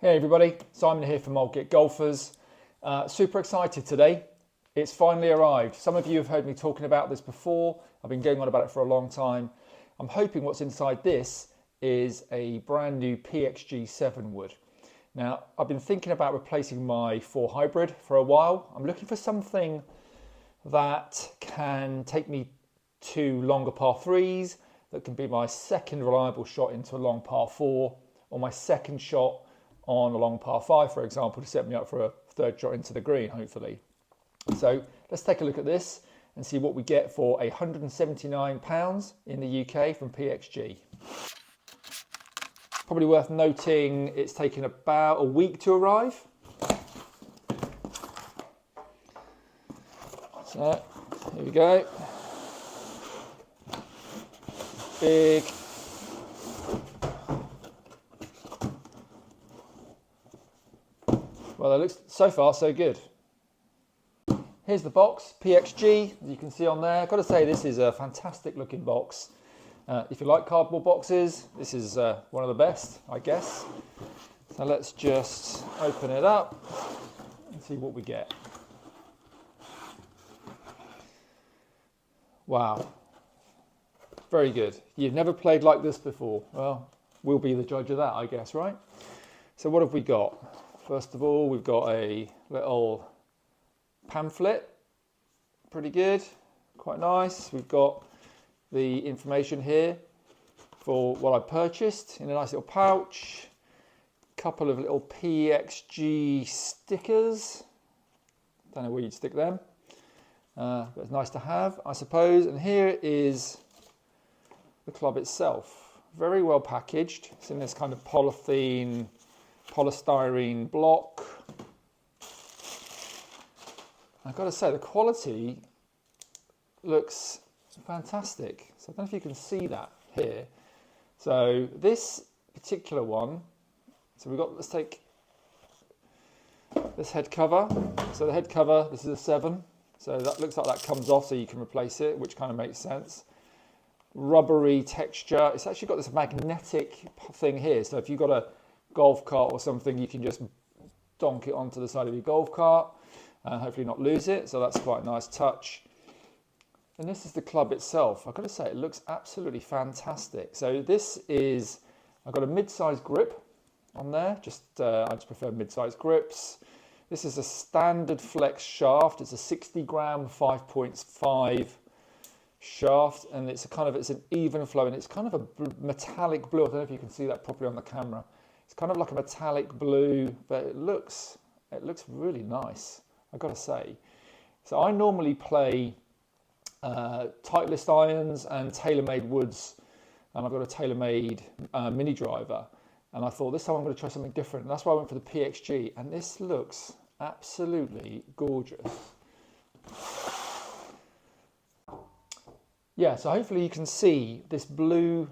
Hey everybody, Simon here from Git Golfers. Super excited today. It's finally arrived. Some of you have heard me talking about this before. I've been going on about it for a long time. I'm hoping what's inside this is a brand new PXG 7 wood. Now, I've been thinking about replacing my 4 hybrid for a while. I'm looking for something that can take me to longer par 3s, that can be my second reliable shot into a long par 4, or my second shot on a long par 5, for example, to set me up for a third shot into the green, hopefully. So let's take a look at this and see what we get for £179 in the UK from PXG. Probably worth noting it's taken about a week to arrive. So here we go. Big. Well, it looks so far so good. Here's the box, PXG, as you can see on there. I've got to say this is a fantastic looking box. If you like cardboard boxes, this is one of the best, I guess. So let's just open it up and see what we get. Wow, very good. You've never played like this before. Well, we'll be the judge of that, I guess, right? So what have we got? First of all, we've got a little pamphlet, pretty good, quite nice. We've got the information here for what I purchased in a nice little pouch. A couple of little PXG stickers. Don't know where you'd stick them, but it's nice to have, I suppose. And here is the club itself, very well packaged. It's in this kind of polystyrene block. I've got to say the quality looks fantastic. So I don't know if you can see that here. So this particular one, so we've got, let's take this head cover. So the head cover, this is a 7. So that looks like that comes off so you can replace it, which kind of makes sense. Rubbery texture. It's actually got this magnetic thing here. So if you've got a golf cart or something, you can just donk it onto the side of your golf cart and hopefully not lose it. So that's quite a nice touch. And this is the club itself. I've got to say it looks absolutely fantastic. So this is, I've got a mid-sized grip on there. I just prefer mid-sized grips. This is a standard flex shaft. It's a 60 gram 5.5 shaft, and it's an even flow, and it's kind of a metallic blue. I don't know if you can see that properly on the camera. It's kind of like a metallic blue, but it looks really nice, I've got to say. So I normally play Titleist irons and TaylorMade woods, and I've got a TaylorMade mini driver, and I thought this time I'm going to try something different, and that's why I went for the PXG, and this looks absolutely gorgeous. Yeah, so hopefully you can see this blue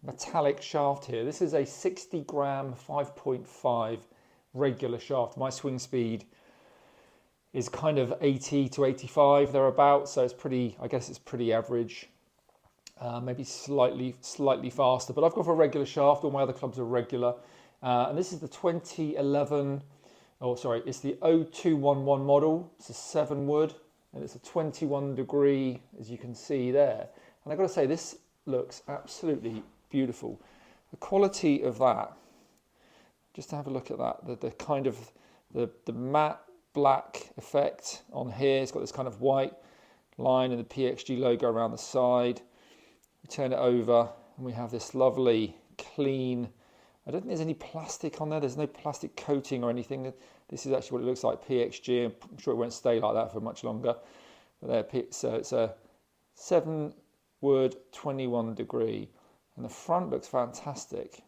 metallic shaft here. This is a 60 gram 5.5 regular shaft. My swing speed is kind of 80 to 85 thereabouts, so it's pretty, I guess it's pretty average. Maybe slightly faster, but I've got a regular shaft. All my other clubs are regular. And this is the 2011, it's the 0211 model. It's a 7 wood, and it's a 21 degree, as you can see there. And I've got to say, this looks absolutely beautiful. The quality of that, just to have a look at that, the kind of the matte black effect on here. It's got this kind of white line and the PXG logo around the side. We turn it over and we have this lovely clean, I don't think there's any plastic on there. There's no plastic coating or anything. This is actually what it looks like, PXG. I'm sure it won't stay like that for much longer. But there, so it's a 7 wood 21 degree. And the front looks fantastic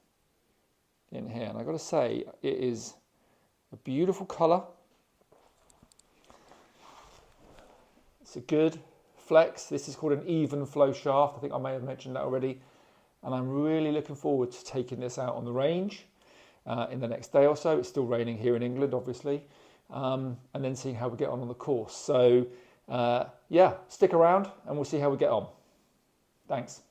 in here. And I've got to say, it is a beautiful colour. It's a good flex. This is called an even flow shaft. I think I may have mentioned that already. And I'm really looking forward to taking this out on the range in the next day or so. It's still raining here in England, obviously. And then seeing how we get on the course. So yeah, stick around and we'll see how we get on. Thanks.